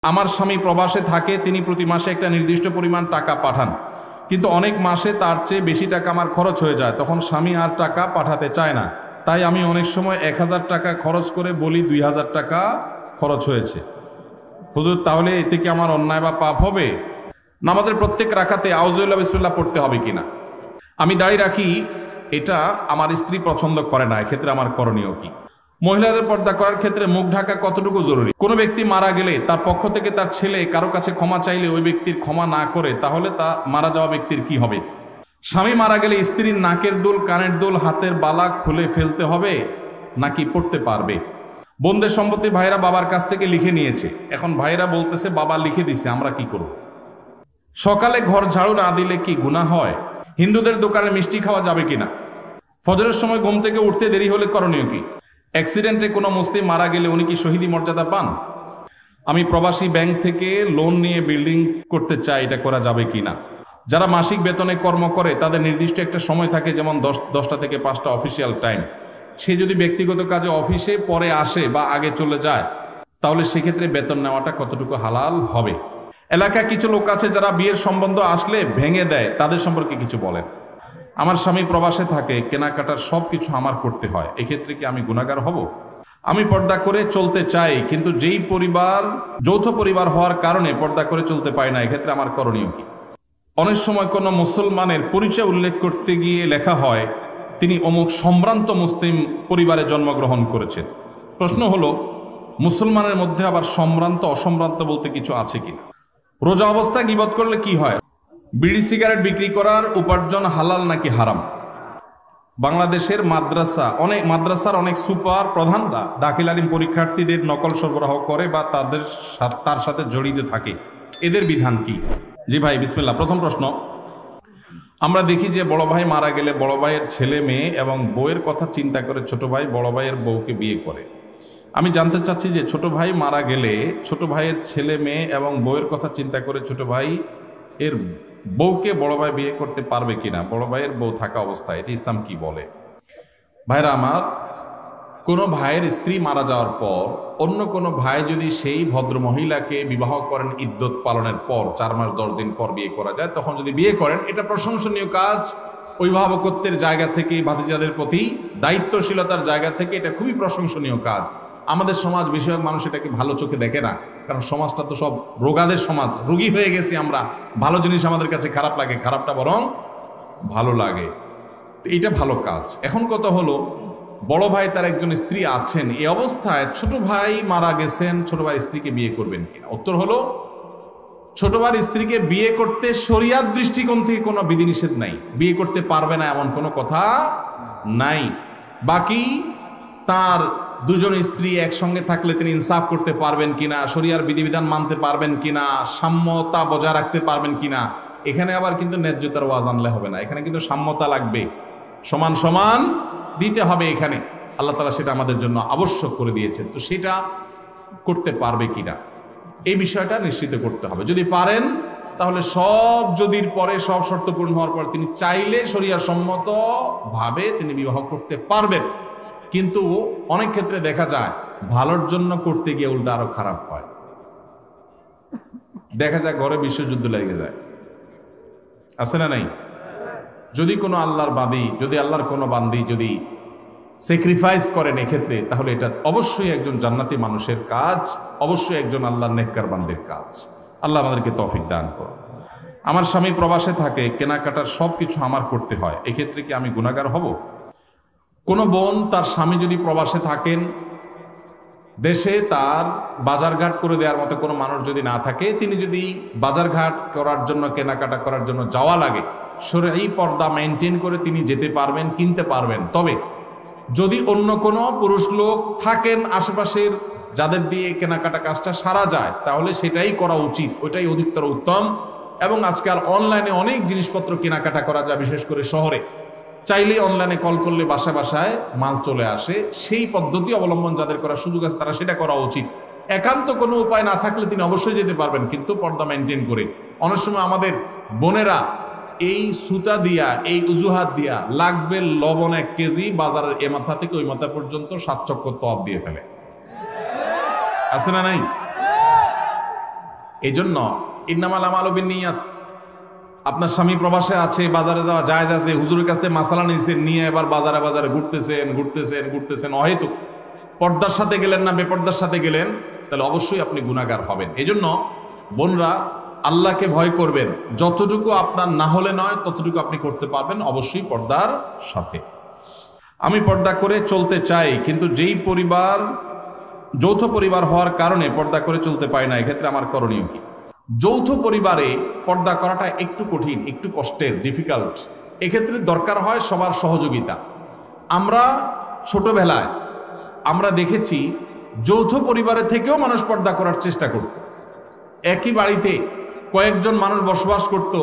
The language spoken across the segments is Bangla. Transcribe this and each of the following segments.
আমার স্বামী প্রবাসে থাকে, তিনি প্রতি মাসে একটা নির্দিষ্ট পরিমাণ টাকা পাঠান, কিন্তু অনেক মাসে তার চেয়ে বেশি টাকা আমার খরচ হয়ে যায়, তখন স্বামী আর টাকা পাঠাতে চায় না, তাই আমি অনেক সময় 1000 টাকা খরচ করে বলি 2000 টাকা খরচ হয়েছে। হুজুর, তাহলে এতে কি আমার অন্যায় বা পাপ হবে? নামাজের প্রত্যেক রাকাতে আউযুবিল্লাহি বিসমিল্লাহ পড়তে হবে কিনা? আমি দাঁড়িয়ে রাখি, এটা আমার স্ত্রী পছন্দ করে না, এক্ষেত্রে আমার করণীয় কি? মহিলাদের পর্দা করার ক্ষেত্রে মুখ ঢাকা কতটুকু জরুরি? কোনো ব্যক্তি মারা গেলে তার পক্ষ থেকে তার ছেলে কারো কাছে ক্ষমা চাইলে ওই ব্যক্তির ক্ষমা না করে, তাহলে তা মারা যাওয়া ব্যক্তির কি হবে? স্বামী মারা গেলে স্ত্রীর নাকের দুল, কানের দুল, হাতের বালা খুলে ফেলতে হবে নাকি পড়তে পারবে? বোনদের সম্পত্তি ভাইরা বাবার কাছ থেকে লিখে নিয়েছে, এখন ভাইরা বলতেছে বাবা লিখে দিছে, আমরা কি করব? সকালে ঘর ঝাড়ু না দিলে কি গুনাহ হয়? হিন্দুদের দোকানে মিষ্টি খাওয়া যাবে কিনা? ফজরের সময় ঘুম থেকে উঠতে দেরি হলে করণীয় কি? অ্যাক্সিডেন্টে কোনো মুসলিম মারা গেলে উনি কি শহীদি মর্যাদা পান? আমি প্রবাসী ব্যাংক থেকে লোন নিয়ে বিল্ডিং করতে চাই, এটা করা যাবে কিনা? যারা মাসিক বেতনে কর্ম করে তাদের নির্দিষ্ট একটা সময় থাকে, যেমন 10টা থেকে 5টা অফিসিয়াল টাইম। সে যদি ব্যক্তিগত কাজে অফিসে পরে আসে বা আগে চলে যায়, তাহলে সেক্ষেত্রে বেতন নেওয়াটা কতটুকু হালাল হবে? এলাকায় কিছু লোক আছে যারা বিয়ের সম্বন্ধ আসলে ভেঙে দেয়, তাদের সম্পর্কে কিছু বলেন। আমার স্বামী প্রবাসে থাকে, কেনাকাটার সব কিছু আমার করতে হয়, এক্ষেত্রে কি আমি গুনাহগার হব? আমি পর্দা করে চলতে চাই, কিন্তু যেই পরিবার যৌথ পরিবার হওয়ার কারণে পর্দা করে চলতে পারি না, এক্ষেত্রে আমার করণীয় কি? অনেক সময় কোনো মুসলমানের পরিচয় উল্লেখ করতে গিয়ে লেখা হয় তিনি অমুক সম্ভ্রান্ত মুসলিম পরিবারে জন্মগ্রহণ করেছেন। প্রশ্ন হলো, মুসলমানের মধ্যে আবার সম্ভ্রান্ত অসম্ভ্রান্ত বলতে কিছু আছে কিনা? রোজা অবস্থায় গীবত করলে কি হয়? বিড়ি সিগারেট বিক্রি করার উপার্জন হালাল নাকি হারাম? বাংলাদেশের মাদ্রাসার অনেক সুপার প্রধানরা দাখিল আলিম পরীক্ষার্থীদের নকল সরবরাহ করে বা তার সাথে জড়িত থাকে, এদের বিধান কি? জি ভাই, বিসমিল্লাহ। প্রথম প্রশ্ন, আমরা দেখি যে বড় ভাই মারা গেলে বড় ভাইয়ের ছেলে মেয়ে এবং বউয়ের কথা চিন্তা করে ছোট ভাই বড় ভাইয়ের বউকে বিয়ে করে। আমি জানতে চাচ্ছি যে ছোট ভাই মারা গেলে ছোট ভাইয়ের ছেলে মেয়ে এবং বউয়ের কথা চিন্তা করে ছোট ভাই এর বউকে বড় ভাই বিয়ে করতে পারবে কিনা, বড় ভাইয়ের বউ থাকা অবস্থায়? এটি ইসলাম কি বলে? ভাইরা আমার, কোনো ভাইয়ের স্ত্রী মারা যাওয়ার পর অন্য কোনো ভাই যদি সেই ভদ্র মহিলাকে বিবাহ করেন ইদ্যত পালনের পর 4 মাস 10 দিন পর বিয়ে করা যায়, তখন যদি বিয়ে করেন, এটা প্রশংসনীয় কাজ। অভিভাবকত্বের জায়গা থেকে, ভাতিজাদের প্রতি দায়িত্বশীলতার জায়গা থেকে এটা খুবই প্রশংসনীয় কাজ। আমাদের সমাজ বেশিরভাগ মানুষ এটাকে ভালো চোখে দেখে না, কারণ সমাজটা তো সব রোগাদের সমাজ, রোগী হয়ে গেছি আমরা। ভালো জিনিস আমাদের কাছে খারাপ লাগে, খারাপটা বরং ভালো লাগে। তো এইটা ভালো কাজ। এখন কথা হলো, বড় ভাই তার একজন স্ত্রী আছেন, এই অবস্থায় ছোট ভাই মারা গেছেন, ছোট ভাই স্ত্রীকে বিয়ে করবেন কিনা? উত্তর হলো, ছোট ভাইয়ের স্ত্রীকে বিয়ে করতে শরিয়াত দৃষ্টিকোণ থেকে কোনো বিধিনিষেধ নাই, বিয়ে করতে পারবে না এমন কোনো কথা নাই। বাকি তার দুজন স্ত্রী একসঙ্গে থাকলে তিনি ইনসাফ করতে পারবেন কিনা, শরিয়ার বিধিবিধান মানতে পারবেন কিনা, সাম্যতা বজায় রাখতে পারবেন কিনা, এখানে আবার কিন্তু ন্যায্যতার ওয়াজ আনলে হবে না, এখানে কিন্তু সাম্যতা লাগবে, সমান সমান দিতে হবে। এখানে আল্লাহ তাআলা সেটা আমাদের জন্য আবশ্যক করে দিয়েছেন। তো সেটা করতে পারবে কিনা, এই বিষয়টা নিশ্চিত করতে হবে। যদি পারেন, তাহলে সব যদির পরে, সব শর্ত পূর্ণ হওয়ার পর তিনি চাইলে শরিয়ার সম্মত ভাবে তিনি বিবাহ করতে পারবেন। কিন্তু অনেক ক্ষেত্রে দেখা যায় ভালোর জন্য করতে গিয়ে উল্টা আরো খারাপ হয়। দেখা যায় ঘরে বিশ্বযুদ্ধ লেগে যায়, আছে না নাই? যদি কোনো আল্লাহর বান্দী, যদি আল্লাহর কোনো বান্দী যদি স্যাক্রিফাইস করেন এক্ষেত্রে, তাহলে এটা অবশ্যই একজন জান্নাতি মানুষের কাজ, অবশ্যই একজন আল্লাহর নেককার বান্দির কাজ। আল্লাহ আমাদেরকে তৌফিক দান করুন। আমার স্বামী প্রবাসে থাকে, কেনাকাটার সব কিছু আমার করতে হয়, এক্ষেত্রে কি আমি গুনাহগার হব? কোনো বোন, তার স্বামী যদি প্রবাসে থাকেন, দেশে তার বাজারঘাট করে দেওয়ার মতো কোনো মানুষ যদি না থাকে, তিনি যদি বাজারঘাট করার জন্য, কেনাকাটা করার জন্য যাওয়া লাগে, শরঈ পর্দা মেনটেন করে তিনি যেতে পারবেন, কিনতে পারবেন। তবে যদি অন্য কোনো পুরুষ লোক থাকেন আশেপাশের, যাদের দিয়ে কেনাকাটা কাজটা সারা যায়, তাহলে সেটাই করা উচিত, ওইটাই অধিকতর উত্তম। এবং আজকাল অনলাইনে অনেক জিনিসপত্র কেনাকাটা করা যায়, বিশেষ করে শহরে। চাইলেই অনলাইনে কল করলে বাসায় বাসায় মাল চলে আসে। সেই পদ্ধতি অবলম্বন যাদের করার সুযোগ আছে, তারা সেটা করা উচিত। একান্ত কোনো উপায় না থাকলে তিনি অবশ্যই যেতে পারবেন, কিন্তু পর্দা মেনটেন করে। অনেক সময় আমাদের বোনেরা এই সুতা দিয়া, এই উজুহাত দিয়া লাগবে লবণ 1 কেজি, বাজারের এ মাথা থেকে ওই মাথা পর্যন্ত 7 চক্কর তওয়াব দিয়ে ফেলে, আছে না নাই? এই জন্য ইন্নামাল আমালু বিন্নিয়াত, আপনার স্বামী প্রবাসে আছে, বাজারে যাওয়া জায়েজ আছে, হুজুরের কাছে মাসালা নিয়েছেন, নিয়ে এবার বাজারে বাজারে ঘুরতেছেন অহেতুক, পর্দার সাথে গেলেন না বেপর্দার সাথে গেলেন, তাহলে অবশ্যই আপনি গুনাহগার হবেন। এই জন্য বোনরা আল্লাহকে ভয় করবেন, যতটুকু আপনার না হলে নয় ততটুকু আপনি করতে পারবেন, অবশ্যই পর্দার সাথে। আমি পর্দা করে চলতে চাই, কিন্তু যেই পরিবার যৌথ পরিবার হওয়ার কারণে পর্দা করে চলতে পারি না, এক্ষেত্রে আমার করণীয় কি? যৌথ পরিবারে পর্দা করাটা একটু কঠিন, একটু কষ্টের, ডিফিকাল্ট। এক্ষেত্রে দরকার হয় সবার সহযোগিতা। আমরা ছোটবেলায় আমরা দেখেছি যৌথ পরিবারের থেকেও মানুষ পর্দা করার চেষ্টা করত। একই বাড়িতে কয়েকজন মানুষ বসবাস করত,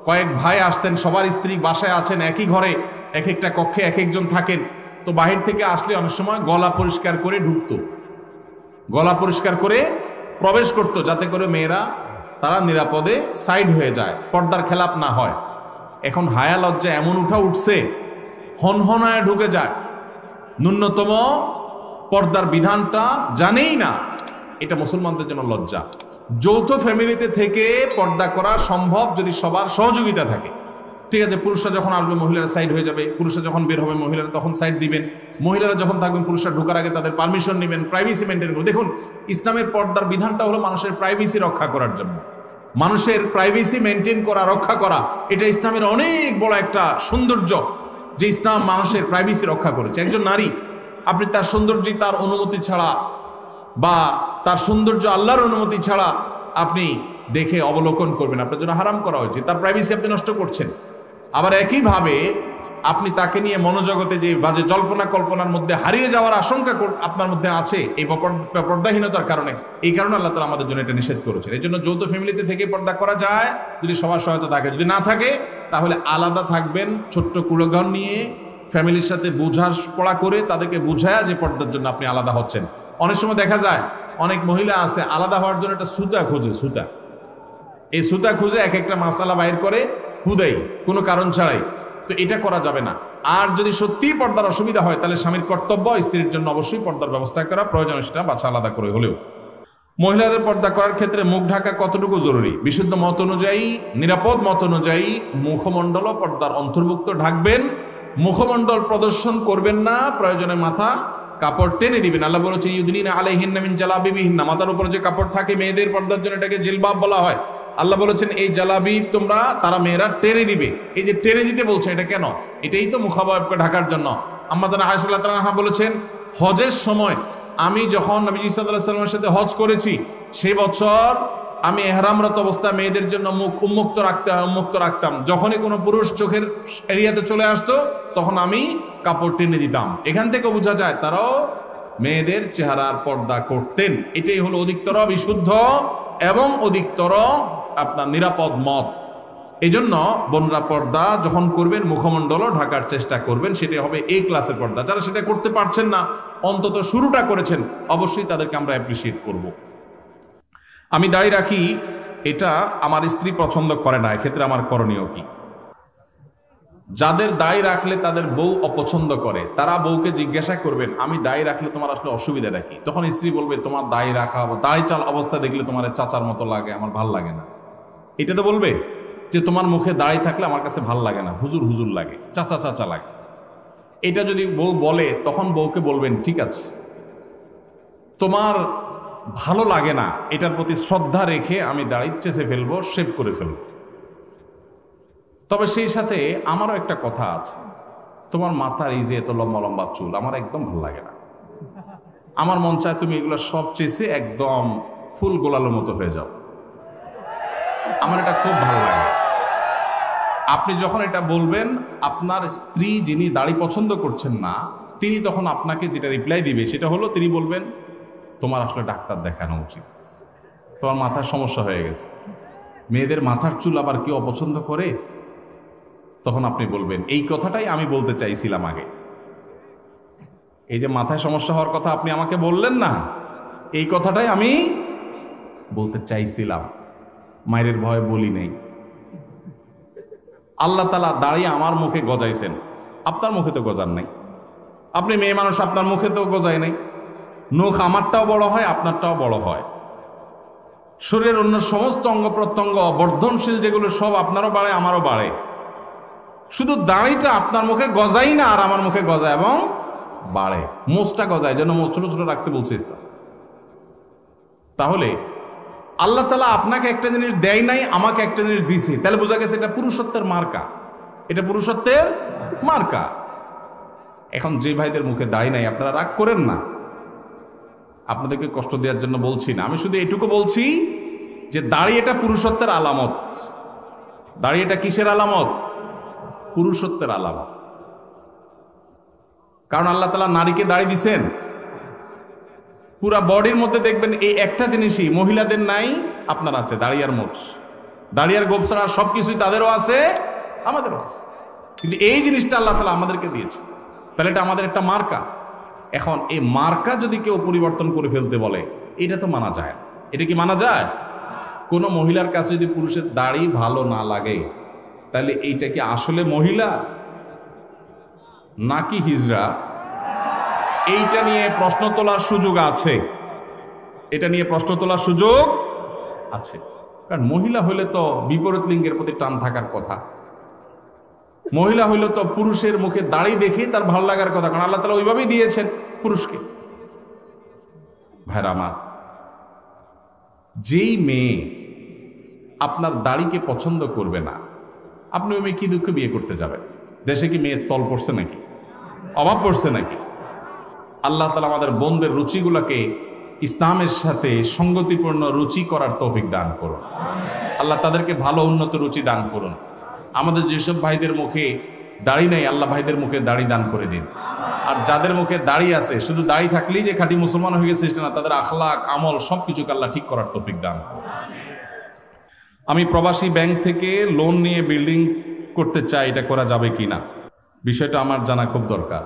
কয়েক ভাই আসতেন, সবার স্ত্রী বাসায় আছেন, একই ঘরে এক একটা কক্ষে এক একজন থাকেন, তো বাহির থেকে আসলে অনেক সময় গলা পরিষ্কার করে ঢুকতো, গলা পরিষ্কার করে প্রবেশ করত, যাতে করে মেয়েরা তারা নিরাপদে সাইড হয়ে যায়, পর্দার খেলাপ না হয়। এখন হায়া লজ্জা এমন উঠছে, হনহনায় ঢুকে যায়, ন্যূনতম পর্দার বিধানটা জানেই না। এটা মুসলমানদের জন্য লজ্জা। যৌথ ফ্যামিলিতে থেকে পর্দা করা সম্ভব যদি সবার সহযোগিতা থাকে। ঠিক আছে, পুরুষরা যখন আসবে মহিলারা সাইড হয়ে যাবে, পুরুষরা যখন বের হবে মহিলারা তখন সাইড দিবেন, মহিলারা যখন থাকবেন পুরুষরা ঢোকার আগে তাদের পারমিশন নেবেন, প্রাইভেসি মেনটেন করবেন। দেখুন, ইসলামের পর্দার বিধানটা হলো মানুষের প্রাইভেসি রক্ষা করার জন্য, মানুষের প্রাইভেসি মেনটেন করা, রক্ষা করা। এটা ইসলামের অনেক বড় একটা সৌন্দর্য যে ইসলাম মানুষের প্রাইভেসি রক্ষা করেছে। একজন নারী, আপনি তার সৌন্দর্য তার অনুমতি ছাড়া বা তার সৌন্দর্য আল্লাহর অনুমতি ছাড়া আপনি দেখে অবলোকন করবেন, আপনার জন্য হারাম করা হয়েছে, তার প্রাইভেসি আপনি নষ্ট করছেন। আবার একইভাবে আপনি তাকে নিয়ে মনোজগতে যে বাজে জল্পনা কল্পনার মধ্যে হারিয়ে যাওয়ার আশঙ্কা আপনার মধ্যে আছে এই পর্দাহীনতার কারণে, এই কারণে আল্লাহ তাআলা আমাদের জন্য এটা নিষেধ করেছেন। এই জন্য যৌথ ফ্যামিলিতে থেকে পর্দা করা যায় যদি সবার সহায়তা থাকে, যদি না থাকে তাহলে আলাদা থাকবেন, ছোট্ট কুলঘর নিয়ে ফ্যামিলির সাথে বোঝাপড়া করে তাদেরকে বুঝায়া যে পর্দার জন্য আপনি আলাদা হচ্ছেন। অনেক সময় দেখা যায় অনেক মহিলা আছে আলাদা হওয়ার জন্য একটা সুতা খোঁজে, সুতা, এই সুতা খুঁজে এক একটা মাসালা বাইর করে হুদাই, কোনো কারণ ছাড়াই। তো এটা করা যাবে না। আর যদি সত্যিই পর্দার অসুবিধা হয় তাহলে স্বামীর কর্তব্য স্ত্রীর জন্য অবশ্যই পর্দার ব্যবস্থা করা প্রয়োজন, সেটা বাছা আলাদা করে হলেও। মহিলাদের পর্দা করার ক্ষেত্রে মুখ ঢাকা কতটুকু জরুরি? বিশুদ্ধ মত অনুযায়ী, নিরাপদ মত অনুযায়ী মুখমণ্ডলও পর্দার অন্তর্ভুক্ত। ঢাকবেন, মুখমণ্ডল প্রদর্শন করবেন না, প্রয়োজনে মাথা কাপড় টেনে দিবেন। আল্লাহ বলেছেন ইউদনিনা আলাইহিন্না মিন জালাবিবিহিন্না, মাথার উপরে যে কাপড় থাকে মেয়েদের পর্দার জন্য এটাকে জিলবাব বলা হয়। আল্লাহ বলেছেন এই জালাবিব তোমরা, তারা মেয়েরা টেনে দিবে। এই যে টেনে দিতে বলছে এটা কেন? এটাই তো মুখাবয়বকে ঢাকার জন্য। আম্মা জানা আয়েশা রাদিয়াল্লাহু তাআলা বলেছেন হজের সময় আমি যখন নবী সাল্লাল্লাহু আলাইহি ওয়াসাল্লামের সাথে হজ করেছি, সেই বছর আমি ইহরামরত অবস্থায় মেয়েদের জন্য মুখ উন্মুক্ত রাখতাম। যখনই কোনো পুরুষ চোখের এরিয়াতে চলে আসতো তখন আমি কাপড় টেনে দিতাম। এখান থেকে বোঝা যায় তারাও মেয়েদের চেহারার পর্দা করতেন। এটাই হলো অধিকতর বিশুদ্ধ এবং অধিকতর আপনার নিরাপদ মত। এই জন্য বোনরা পর্দা যখন করবেন মুখমণ্ডলও ঢাকার চেষ্টা করবেন, সেটা হবে এই ক্লাসের পর্দা। যারা সেটা করতে পারছেন না, অন্তত শুরুটা করেছেন, অবশ্যই তাদেরকে আমরা অ্যাপ্রিসিয়েট করব। আমি দাড়ি রাখি, এটা আমার স্ত্রী পছন্দ করে না, এক্ষেত্রে আমার করণীয় কি? যাদের দাড়ি রাখলে তাদের বউ অপছন্দ করে, তারা বউকে জিজ্ঞাসা করবেন আমি দাড়ি রাখলে তোমার আসলে অসুবিধাটা কি? তখন স্ত্রী বলবে তোমার দাড়ি রাখা, দাড়ি চাল অবস্থা দেখলে তোমার চাচার মতো লাগে, আমার ভাল লাগে না। এটা তো বলবে যে তোমার মুখে দাড়ি থাকলে আমার কাছে ভাল লাগে না, হুজুর হুজুর লাগে, চাচা চাচা লাগে। এটা যদি বউ বলে তখন বউকে বলবেন ঠিক আছে, তোমার ভালো লাগে না, এটার প্রতি শ্রদ্ধা রেখে আমি দাড়ি চেঁচে ফেলবো, শেভ করে ফেলবো। তবে সেই সাথে আমারও একটা কথা আছে, তোমার মাথার এই যে এত লম্বা লম্বা চুল আমার একদম ভালো লাগে না, আমার মন চায় তুমি এগুলো সব চেঁচে একদম ফুল গোলালোর মতো হয়ে যাও, আমার এটা খুব ভালো লাগে। আপনি যখন এটা বলবেন, আপনার স্ত্রী যিনি দাড়ি পছন্দ করছেন না তিনি তখন আপনাকে যেটা রিপ্লাই দিবে সেটা হলো, তিনি বলবেন তোমার আসলে ডাক্তার দেখানো উচিত, তোমার মাথার সমস্যা হয়ে গেছে। মেয়েদের মাথার চুল আবার কেউ অপছন্দ করে? তখন আপনি বলবেন এই কথাটাই আমি বলতে চাইছিলাম আগে। এই যে মাথায় সমস্যা হওয়ার কথা আপনি আমাকে বললেন না, এই কথাটাই আমি বলতে চাইছিলাম, মায়ের ভয়ে বলি নেই। আল্লাহ তাআলা দাঁড়িয়ে আমার মুখে গজাইছেন, আপনার মুখে তো গজার নাই। আপনি মেয়ে মানুষ, আপনার মুখে তো গজায় নাই। নখ আমারটাও বড় হয়, আপনারটাও বড় হয়। শরীরের অন্য সমস্ত অঙ্গ প্রত্যঙ্গ বর্ধনশীল যেগুলো সব আপনারও বাড়ে আমারও বাড়ে, শুধু দাড়িটা আপনার মুখে গজাই না আর আমার মুখে গজায় এবং বাড়ে, মোচটা গজায়, যেন মোচ ছোট ছোট রাখতে বলছে ইসলাম। তাহলে আল্লাহ তাআলা আপনাকে একটা জিনিস দেয় নাই, আমাকে একটা জিনিস দিছে, তাহলে বোঝা গেছে এটা পুরুষত্বের মার্কা, এটা পুরুষত্বের মার্কা। এখন যে ভাইদের মুখে দাড়ি নাই আপনারা রাগ করেন না, আপনাদেরকে কষ্ট দেওয়ার জন্য বলছি না, আমি শুধু এটুকু বলছি যে দাড়ি এটা পুরুষত্বের আলামত। দাড়ি এটা কিসের আলামত? পুরুষত্বের আলামত। কারণ আল্লাহ তাআলা নারীকে দাড়ি দিছেন, পুরা বডির মধ্যে দেখবেন এই একটা জিনিসই মহিলাদের নাই, আপনার আছে, দাড়ি আর মোচ। দাড়ি আর গোপ ছাড়া সবকিছুই তাদেরও আছে, আমাদেরও আছে, কিন্তু এই জিনিসটা আল্লাহ তাআলা আমাদেরকে দিয়েছে, তাহলে এটা আমাদের একটা মার্কা। এখন এই মার্কা যদি কেউ পরিবর্তন করে ফেলতে বলে, এটা তো মানা যায়। এটা কি মানা যায়? কোনো মহিলার কাছে যদি পুরুষের দাড়ি ভালো না লাগে, তাহলে এইটা কি আসলে মহিলা নাকি হিজড়া? এইটা নিয়ে প্রশ্ন তোলার সুযোগ আছে, এটা নিয়ে প্রশ্ন তোলার সুযোগ আছে। কারণ মহিলা হইলে তো বিপরীত লিঙ্গের প্রতি টান থাকার কথা, মহিলা হইলে তো পুরুষের মুখে দাড়ি দেখে তার ভালো লাগার কথা, কারণ আল্লাহ তাআলা ওইভাবেই দিয়েছেন পুরুষকে। ভাইরা আমার, যেই মেয়ে আপনার দাড়িকে পছন্দ করবে না, আপনি ওই মেয়ে কি দুঃখে বিয়ে করতে যাবেন? দেশে কি মেয়ের তল পড়ছে নাকি, অভাব পড়ছে নাকি? আল্লাহ তাআলা আমাদের বোনদের রুচিগুলোকে ইসলামের সাথে সঙ্গতিপূর্ণ রুচি করার তৌফিক দান করুন। আল্লাহ তাদেরকে ভালো উন্নত রুচি দান করুন। আমাদের যেসব ভাইদের মুখে দাড়ি নেই, আল্লাহ ভাইদের মুখে দাড়ি দান করে দিন। আর যাদের মুখে দাড়ি আছে, শুধু দাড়ি থাকলেই যে খাঁটি মুসলমান হয়ে গেছে সেটা না, তাদের আখলাক আমল সবকিছুকে আল্লাহ ঠিক করার তৌফিক দান করুন। আমি প্রবাসী ব্যাংক থেকে লোন নিয়ে বিল্ডিং করতে চাই, এটা করা যাবে কি না? বিষয়টা আমার জানা খুব দরকার।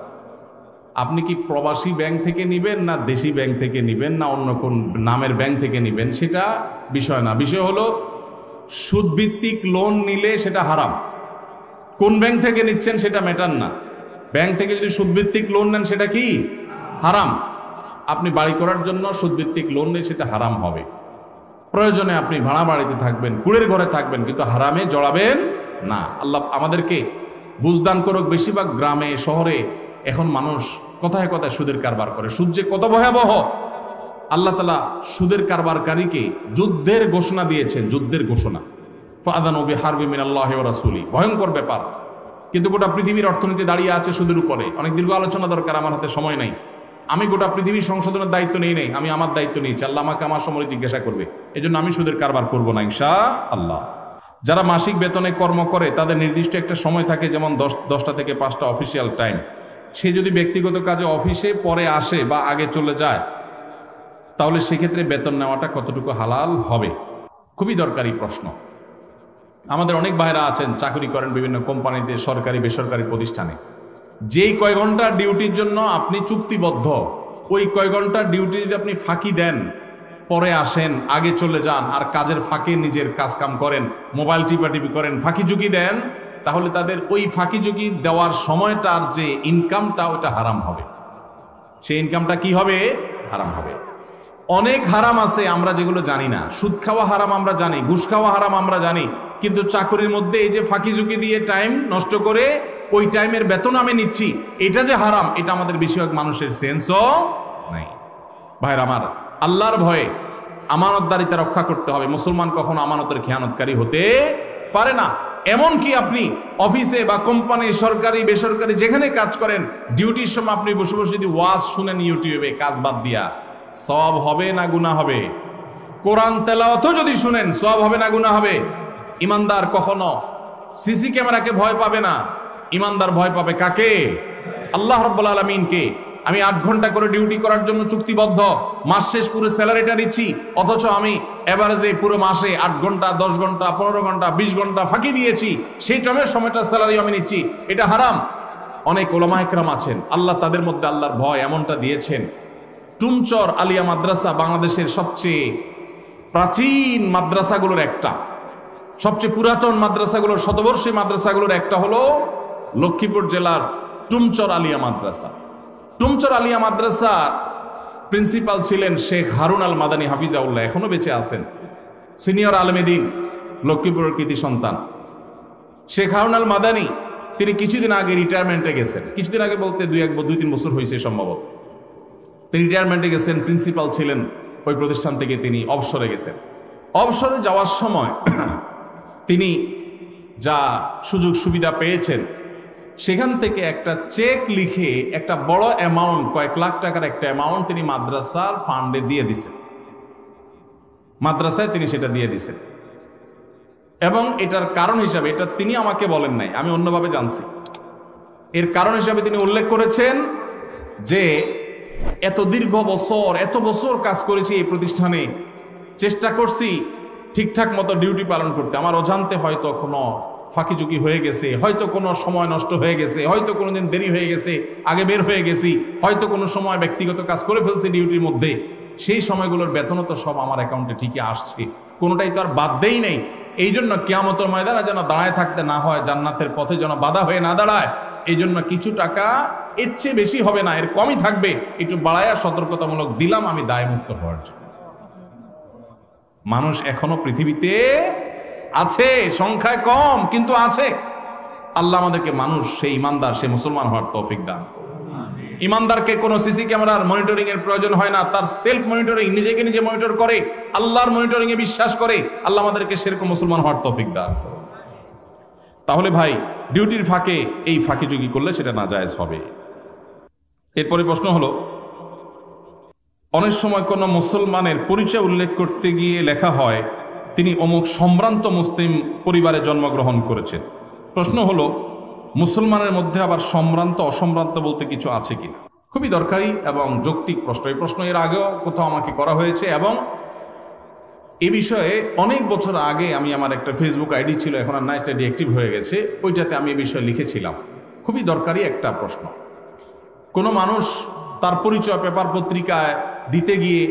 আপনি কি প্রবাসী ব্যাংক থেকে নিবেন, না দেশি ব্যাংক থেকে নিবেন, না অন্য কোন নামের ব্যাংক থেকে নিবেন, সেটা বিষয় না। বিষয় হলো সুদভিত্তিক লোন নিলে সেটা হারাম। কোন ব্যাংক থেকে নিচ্ছেন সেটা ম্যাটার না। ব্যাংক থেকে যদি সুদভিত্তিক লোন নেন সেটা কি হারাম। আপনি বাড়ি করার জন্য সুদভিত্তিক লোন নেন, সেটা হারাম হবে। প্রয়োজনে আপনি ভাড়া বাড়িতে থাকবেন, কুড়ের ঘরে থাকবেন, কিন্তু হারামে জড়াবেন না। আল্লাহ আমাদেরকে বুঝদান করুক। বেশিরভাগ গ্রামে শহরে এখন মানুষ কথায় কথায় সুদের কারবার করে। সুদ যে কত ভয়াবহ! আল্লাহ তাআলা সুদের কারবারকারীকে যুদ্ধের ঘোষণা দিয়েছেন, যুদ্ধের ঘোষণা। ফাআযানু বিহারবিন মিনাল্লাহি ওয়া রাসূলি, ভয়ঙ্কর ব্যাপার। কিন্তু গোটা পৃথিবীর অর্থনীতি দাঁড়িয়ে আছে সুদের উপরে। অনেক দীর্ঘ আলোচনা দরকার, আমার হাতে সময় নাই। আমি গোটা পৃথিবীর সংশোধনের দায়িত্ব নেই নাই, আমি আমার দায়িত্ব নিয়েছি। আল্লাহ আমাকে আমার সময় জিজ্ঞাসা করবে, এজন্য আমি সুদের কারবার করব না ইনশাআল্লাহ। যারা মাসিক বেতনে কর্ম করে তাদের নির্দিষ্ট একটা সময় থাকে, যেমন 10টা থেকে 5টা অফিসিয়াল টাইম। সে যদি ব্যক্তিগত কাজে অফিসে পরে আসে বা আগে চলে যায়, তাহলে সেক্ষেত্রে বেতন নেওয়াটা কতটুকু হালাল হবে? খুবই দরকারি প্রশ্ন। আমাদের অনেক ভাইরা আছেন, চাকরি করেন বিভিন্ন কোম্পানিতে, সরকারি বেসরকারি প্রতিষ্ঠানে। যেই কয় ঘন্টার ডিউটির জন্য আপনি চুক্তিবদ্ধ, ওই কয় ঘন্টার ডিউটি যদি আপনি ফাঁকি দেন, পরে আসেন, আগে চলে যান, আর কাজের ফাঁকে নিজের কাজ কাম করেন, মোবাইল টিপাটিপি করেন, ফাঁকি ঝুঁকি দেন, তাহলে তাদের ওই ফাঁকি ঝুঁকি দেওয়ার সময়টার যে ইনকামটা, ওটা হারাম হবে। সেই ইনকামটা কি হবে? হারাম হবে। অনেক হারাম আছে আমরা যেগুলো জানি না। সুদ খাওয়া হারাম আমরা জানি, ঘুষ খাওয়া হারাম আমরা জানি, কিন্তু চাকরির মধ্যে এই যে ফাঁকি ঝুঁকি দিয়ে টাইম নষ্ট করে ওই টাইমের বেতন আমি নিচ্ছি, এটা যে হারাম, এটা আমাদের বেশিরভাগ মানুষের সেন্সও নাই। ভাইরা আমার, আল্লাহর ভয়ে আমানতদারিতা রক্ষা করতে হবে। মুসলমান কখনো আমানতের খেয়ানতকারী হতে পারে না। এমনকি আপনি অফিসে বা কোম্পানি, সরকারি বেসরকারি যেখানে কাজ করেন, ডিউটির সময় আপনি বসে বসে যদি ওয়াজ শুনেন ইউটিউবে কাজ বাদ দিয়া, সওয়াব হবে না গুনাহ হবে? কোরআন তেলাওয়াতও যদি শুনেন, সওয়াব হবে না গুনাহ হবে? ইমানদার কখনো সিসি ক্যামেরাকে ভয় পাবে না। ইমানদার ভয় পাবে কাকে? আল্লাহ রাব্বুল আলামিনকে। আমি 8 ঘন্টা করে ডিউটি করার জন্য চুক্তিবদ্ধ, মাস শেষ পুরো স্যালারিটা নিচ্ছি, অথচ আমি এভারেজে পুরো মাসে 8 ঘন্টা, 10 ঘন্টা, 15 ঘন্টা, 20 ঘন্টা ফাঁকি দিয়েছি, সেই টাইমের সময়টা স্যালারি আমি নিচ্ছি, এটা হারাম। অনেক ওলামা ইকরাম আছেন, আল্লাহ তাদের মধ্যে আল্লাহর ভয় এমনটা দিয়েছেন। টুমচর আলিয়া মাদ্রাসা বাংলাদেশের সবচেয়ে প্রাচীন মাদ্রাসাগুলোর একটা, সবচেয়ে পুরাতন মাদ্রাসাগুলোর, শতবর্ষী মাদ্রাসাগুলোর একটা হলো লক্ষ্মীপুর জেলার টুমচর আলিয়া মাদ্রাসা। টুমচর আলিয়া মাদ্রাসা প্রিন্সিপাল ছিলেন শেখ হারুন আল মাদানী হাফিজাউল্লাহ, এখনো বেঁচে আছেন। সিনিয়র আলেমে দ্বীন, লক্ষ্মীপুরের কৃতি সন্তান শেখ হারুন আল মাদানী, তিনি কিছুদিন আগে রিটায়ারমেন্টে গেছেন। কিছুদিন আগে বলতে 2-3 বছর হয়েছে সম্ভবত। তিনি রিটায়ারমেন্টে গেছেন, প্রিন্সিপাল ছিলেন ওই প্রতিষ্ঠান থেকে, তিনি অবসরে গেছেন। অবসরে যাওয়ার সময় তিনি যা সুযোগ সুবিধা পেয়েছেন সেখান থেকে একটা চেক লিখে একটা বড় অ্যামাউন্ট, কয়েক লাখ টাকার একটা অ্যামাউন্ট তিনি মাদ্রাসার ফান্ডে দিয়ে দিছেন। মাদ্রাসায় তিনি সেটা দিয়ে দিছেন এবং এটার কারণ হিসাবে, এটা তিনি আমাকে বলেন নাই, আমি অন্যভাবে জানছি, এর কারণ হিসাবে তিনি উল্লেখ করেছেন যে এত দীর্ঘ বছর, এত বছর কাজ করেছি এই প্রতিষ্ঠানে, চেষ্টা করছি ঠিকঠাক মতো ডিউটি পালন করতে, আমার অজান্তে হয়তো কোনো ফাঁকিঝুঁকি হয়ে গেছে, হয়তো কোনো সময় নষ্ট হয়ে গেছে, হয়তো কোনো দিন দেরি হয়ে গেছে, আগে বের হয়ে গেছি, হয়তো কোনো সময় ব্যক্তিগত কাজ করে ফেলছি ডিউটির মধ্যে, সেই সময়গুলোর বেতনও তো সব আমার অ্যাকাউন্টে ঠিকই আসছে, কোনোটাই তো আর বাদ দেই নেই। এই জন্য কিয়ামতের ময়দানে যেন দাঁড়ায় থাকতে না হয়, জান্নাতের পথে যেন বাধা হয়ে না দাঁড়ায়, এই জন্য কিছু টাকা এর চেয়ে বেশি হবে না, এর কমই থাকবে, একটু বাড়ায়া সতর্কতামূলক দিলাম আমি দায়মুক্ত হওয়ার জন্য। মানুষ এখনো পৃথিবীতে আছে, সংখ্যায় কম কিন্তু আছে। আল্লাহ আমাদেরকে মানুষ, সেই ইমানদার, সেই মুসলমান হওয়ার তৌফিক দান। ইমানদারকে কোনো সিসি ক্যামেরার মনিটরিং এর প্রয়োজন হয় না, তার সেলফ মনিটরিং, নিজেকে নিজে মনিটর করে, আল্লাহর মনিটরিং এ বিশ্বাস করে। আল্লাহ আমাদেরকে সেরকম মুসলমান হওয়ার তৌফিক দান। তাহলে ভাই, ডিউটির ফাঁকে এই ফাঁকিঝুঁকি করলে সেটা নাজায়েজ হবে। এরপরে প্রশ্ন হলো, অনেক সময় কোনো মুসলমানের পরিচয় উল্লেখ করতে গিয়ে লেখা হয় তিনি অমুক সম্ভ্রান্ত মুসলিম পরিবারে জন্মগ্রহণ করেছেন। প্রশ্ন হলো, মুসলমানের মধ্যে আবার সম্ভ্রান্ত অসম্ভ্রান্ত বলতে কিছু আছে কিনা? খুবই দরকারি এবং যৌক্তিক প্রশ্ন। এই প্রশ্ন এর আগেও কোথাও আমাকে করা হয়েছে এবং এ বিষয়ে অনেক বছর আগে আমি, আমার একটা ফেসবুক আইডি ছিল, এখন আর নাই, সেটা ডিঅ্যাক্টিভ হয়ে গেছে, ওইটাতে আমি এই বিষয়ে লিখেছিলাম। খুবই দরকারি একটা প্রশ্ন। কোনো মানুষ তার পরিচয় পেপার পত্রিকায় দিতে গিয়ে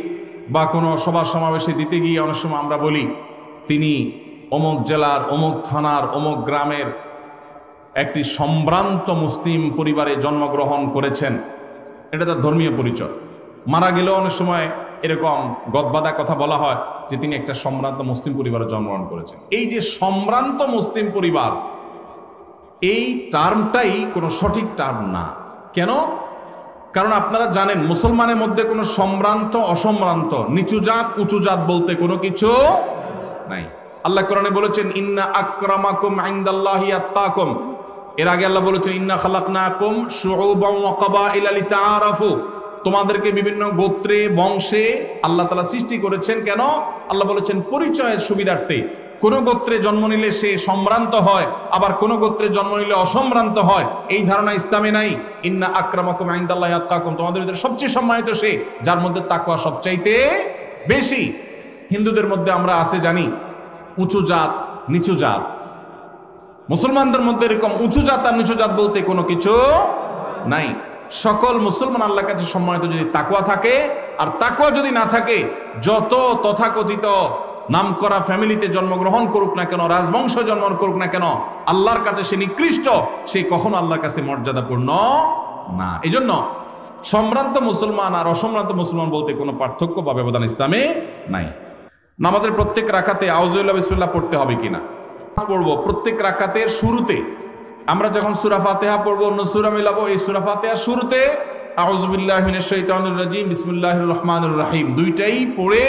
বা কোনো সভা সমাবেশে দিতে গিয়ে অনেক সময় আমরা বলি তিনি অমুক জেলার, অমুক থানার, অমুক গ্রামের একটি সম্ভ্রান্ত মুসলিম পরিবারে জন্মগ্রহণ করেছেন। এটা তার ধর্মীয় পরিচয়। মারা গেলেও অনেক সময় এরকম গদবাদা কথা বলা হয় যে তিনি একটা সম্ভ্রান্ত মুসলিম পরিবারে জন্মগ্রহণ করেছেন। এই যে সম্ভ্রান্ত মুসলিম পরিবার, এই টার্মটাই কোনো সঠিক টার্ম না। কেন? কারণ আপনারা জানেন মুসলমানের মধ্যে কোনো সম্ভ্রান্ত অসম্ভ্রান্ত, নিচু জাত উঁচু জাত বলতে কোনো কিছু নাই। আল্লাহ কোরআনে বলেছেন ইন্না আকরামাকুম ইনদাল্লাহি আত্তাকুম। এর আগে আল্লাহ বলেছেন ইন্না খালাকনাকুম শুউবান ওয়া কাবাইলা লিতাআরাফু। তোমাদেরকে বিভিন্ন গোত্রে বংশে আল্লাহ তাআলা সৃষ্টি করেছেন। কেন? আল্লাহ বলেছেন পরিচয়ের সুবিধার্থে। কোন গোত্রে জন্ম নিলে সে সম্ভ্রান্ত হয়, আবার কোন গোত্রে জন্ম নিলে অসম্ভ্রান্ত হয়, এই ধারণা ইসলামে নাই। ইন্না আকরামাকুম ইনদাল্লাহি আত্তাকুম, তোমাদের ভিতরে সবচেয়ে সম্মানিত সে যার মধ্যে তাকওয়া সবচাইতে বেশি। হিন্দুদের মধ্যে আমরা আছে জানি উঁচু জাত নিচু জাত, মুসলমানদের মধ্যে এরকম উঁচু জাত আর নিচু জাত বলতে কোনো কিছু নাই। সকল মুসলমান আল্লাহর কাছে সম্মানিত যদি তাকওয়া থাকে, আর তাকওয়া যদি না থাকে, যত তথাকথিত নামকরা ফ্যামিলিতে জন্মগ্রহণ করুক না কেন, রাজবংশ জন্ম করুক না কেন, আল্লাহর কাছে সে নিকৃষ্ট, সে কখনো আল্লাহর কাছে মর্যাদাপূর্ণ না। এই জন্য সম্ভ্রান্ত মুসলমান আর অসম্ভ্রান্ত মুসলমান বলতে কোনো পার্থক্য বা ব্যবধান ইসলামে নাই। নামাজের প্রত্যেক রাকাতে আউযুবিল্লাহ বিসমিল্লাহ পড়তে হবে কিনা? পড়বো প্রত্যেক রাকাতের শুরুতে। আমরা যখন সূরা ফাতিহা পড়বো, অন্য সূরা মিলাবো, এই সূরা ফাতিহার শুরুতে আউযুবিল্লাহি মিনাশ শাইতানির রাজিম বিসমিল্লাহির রহমানির রহিম দুইটাই পড়ে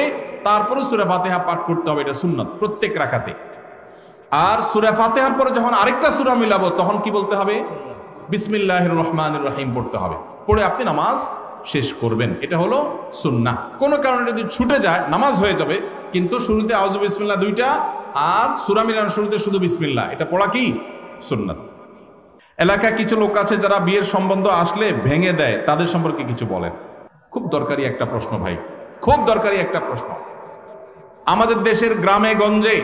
তারপরে সূরা ফাতিহা পাঠ করতে হবে। এটা সুন্নাত প্রত্যেক রাকাতে। আর সূরা ফাতিহার পরে যখন আরেকটা সূরা মিলাবো তখন কি বলতে হবে? বিসমিল্লাহির রহমানির রহিম পড়তে হবে। পড়ে আপনি নামাজ শেষ করবেন। এটা হলো সুন্নাহ। কোনো কারণে যদি ছুটে যায় নামাজ হয়ে যাবে, কিন্তু শুরুতে আউযু বিসমিল্লাহ দুইটা আর সূরা মিলানোর শুরুতে শুধু বিসমিল্লাহ, এটা পড়া কি সুন্নাত। এলাকায় কিছু লোক আছে যারা বিয়ের সম্বন্ধ আসলে ভেঙে দেয়, তাদের সম্পর্কে কিছু বলেন। খুব দরকারি একটা প্রশ্ন ভাই, খুব দরকারি একটা প্রশ্ন। আমাদের দেশের গ্রামে গঞ্জে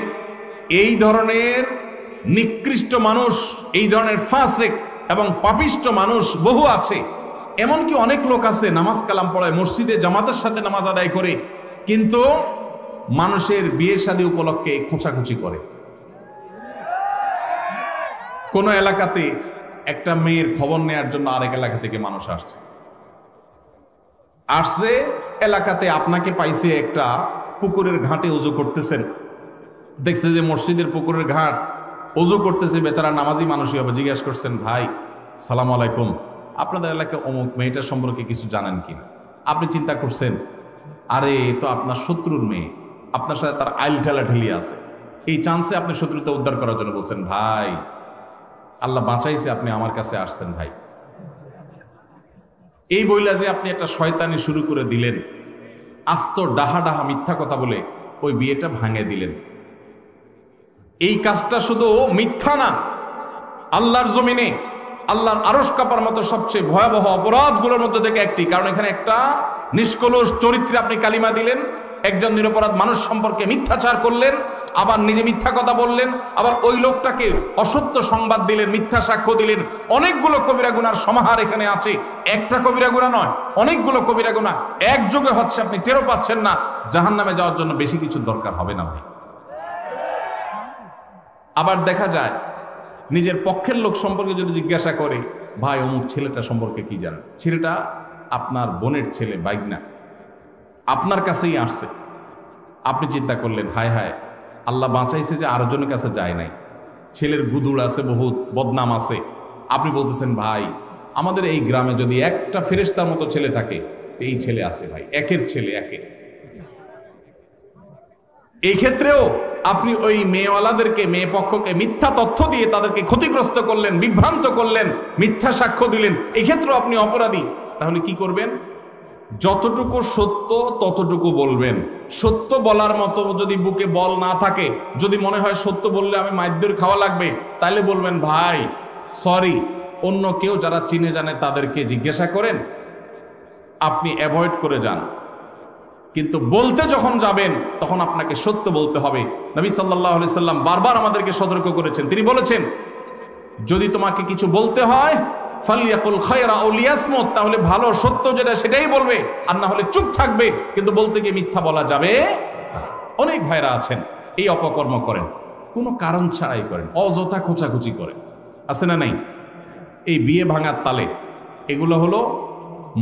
এই ধরনের নিকৃষ্ট মানুষ, এই ধরনের ফাসিক এবং পাপিষ্ট মানুষ বহু আছে। এমনকি অনেক লোক আছে নামাজ কালাম পড়ায়, মসজিদে জামাতের সাথে নামাজ আদায় করে, কিন্তু মানুষের বিয়ে শাদী উপলক্ষে খোঁচাখুচি করে। কোন এলাকাতে একটা মেয়ের খবর নেয়ার জন্য আরেক এলাকা থেকে মানুষ আসছে এলাকাতে আপনাকে পাইছে একটা পুকুরের ঘাটে উজু করতেছেন, দেখছে যে মসজিদের পুকুরের ঘাট ওযু করতেছে, বেচারা নামাজি মানুষই হবে। জিজ্ঞেস করছেন, ভাই সালাম আলাইকুম, আপনাদের এলাকায় অমুক মেয়েটার সম্পর্কে কিছু জানেন কিনা? আপনি চিন্তা করছেন, আরে তো আপনার শত্রুর মেয়ে, আপনার সাথে তার আইল ঠেলাঠেলি আছে, এই চান্সে আপনি শত্রুতা উদ্ধার করার জন্য বলছেন, ভাই আল্লাহ বাঁচাইছে, আপনি আমার কাছে আসছেন ভাই। এই বইলা যে আপনি একটা শয়তানি শুরু করে দিলেন, আস্ত ডাহা ডাহা মিথ্যা কথা বলে ওই বিয়েটা ভাঙে দিলেন। এই কাজটা শুধু মিথ্যা না, আল্লাহর জমিনে আল্লাহর আরশ কাঁপার মতো সবচেয়ে ভয়াবহ অপরাধগুলোর মধ্যে থেকে একটি। কারণ এখানে একটা নিষ্কলুষ চরিত্রে আপনি কালিমা দিলেন, একজন নিরপরাধ মানুষ সম্পর্কে মিথ্যাচার করলেন, আবার নিজে মিথ্যা কথা বললেন, আবার ওই লোকটাকে অসত্য সংবাদ দিলেন, মিথ্যা সাক্ষ্য দিলেন। অনেকগুলো কবিরা গুনার সমাহার এখানে আছে, একটা কবিরা গুনাহ নয়, অনেকগুলো কবিরা গুনাহ একযোগে হচ্ছে, আপনি টেরও পাচ্ছেন না। জাহান্নামে যাওয়ার জন্য বেশি কিছু দরকার হবে না ভাই। আবার দেখা যায় নিজের পক্ষের লোক সম্পর্কে যদি জিজ্ঞাসা করে, ভাই অমুক ছেলেটা সম্পর্কে কি জানেন? ছেলেটা আপনার বোনের ছেলে, বাইগনা, আপনার কাছেই আসছে। আপনি চিন্তা করলেন, হায় হায় আল্লাহ বাঁচাইছে যে আরো জনের কাছে যায় নাই, ছেলের গুদুড় আছে, বহুত বদনাম আছে। আপনি বলতেছেন, ভাই আমাদের এই গ্রামে যদি একটা ফেরেশতার মতো ছেলে থাকে, এই ছেলে আছে ভাই, একের ছেলে একের। এই ক্ষেত্রেও আপনি ওই মেয়েওয়ালাদেরকে, মেয়ে পক্ষকে মিথ্যা তথ্য দিয়ে তাদেরকে ক্ষতিগ্রস্ত করলেন, বিভ্রান্ত করলেন, মিথ্যা সাক্ষ্য দিলেন, এই ক্ষেত্রেও আপনি অপরাধী। তাহলে কি করবেন? যতটুকু সত্য ততটুকু বলবেন। সত্য বলার মতো যদি বুকে বল না থাকে, যদি মনে হয় সত্য বললে আমি মাইদ্যের খাওয়া লাগবে, তাহলে বলবেন, ভাই সরি, অন্য কেউ যারা চিনে জানে তাদেরকে জিজ্ঞাসা করেন, আপনি অ্যাভয়েড করে যান। কিন্তু বলতে যখন যাবেন তখন আপনাকে সত্য বলতে হবে। নবী সাল্লাল্লাহু আলাইহি সাল্লাম বারবার আমাদেরকে সতর্ক করেছেন। তিনি বলেছেন, যদি তোমাকে কিছু বলতে হয় ফালিয়াকুল খায়রা আও লিয়াসমুত, তাহলে ভালো সত্য যেটা সেটাই বলবে, আর না হলে চুপ থাকবে। কিন্তু বলতে গিয়ে মিথ্যা বলা যাবে না। অনেক ভাইরা আছেন এই অপকর্ম করেন, কোনো কারণ ছাড়াই করেন, অযথা খোঁচাখুচি করেন, আছে না নাই? এই বিয়ে ভাঙার তালে এগুলো হলো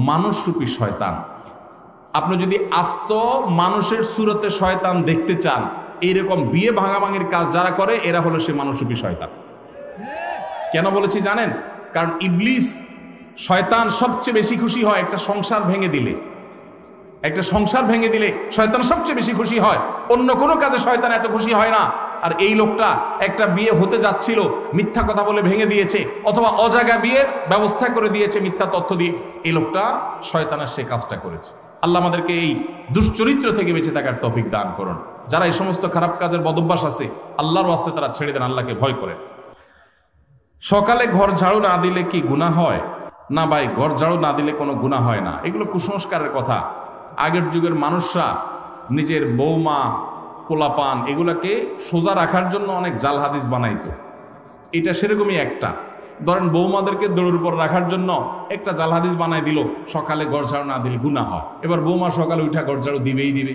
মানুষরূপী শয়তান। আপনি যদি আস্ত মানুষের সুরতে শয়তান দেখতে চান, এইরকম বিয়ে ভাঙাভাঙির কাজ যারা করে এরা হলো সে মানুষরূপী শয়তান। কেন বলেছি জানেন? কারণ ইবলিস শয়তান সবচেয়ে বেশি খুশি হয় একটা সংসার ভেঙে দিলে। একটা সংসার ভেঙে দিলে শয়তান সবচেয়ে বেশি খুশি হয়, অন্য কোনো কাজে শয়তান এত খুশি হয় না। আর এই লোকটা একটা বিয়ে হতে যাচ্ছিল, মিথ্যা কথা বলে ভেঙে দিয়েছে, অথবা অজাগা বিয়ের ব্যবস্থা করে দিয়েছে মিথ্যা তথ্য দিয়ে। এই লোকটা শয়তানের সে কাজটা করেছে। আল্লাহ আমাদেরকে এই দুশ্চরিত্র থেকে বেঁচে থাকার তৌফিক দান করুন। যারা এই সমস্ত খারাপ কাজের বদভ্যাস আছে, আল্লাহর ওয়াস্তে তারা ছেড়ে দেন, আল্লাহকে ভয় করেন। সকালে ঘর ঝাড়ু না দিলে কি গুনাহ হয়? না ভাই, ঘর ঝাড়ু না দিলে কোনো গুনাহ হয় না। এগুলো কুসংস্কারের কথা। আগের যুগের মানুষরা নিজের বৌমা, পোলাপান এগুলাকে সোজা রাখার জন্য অনেক জাল হাদিস বানাইতো। এটা সেরকমই একটা। ধরেন বৌমাদেরকে দৌড়ের উপর রাখার জন্য একটা জাল হাদিস বানাই দিল, সকালে ঘর ঝাড়ু না দিলে গুনাহ হয়। এবার বৌমা সকালে উঠা ঘর ঝাড়ু দিবেই দিবে।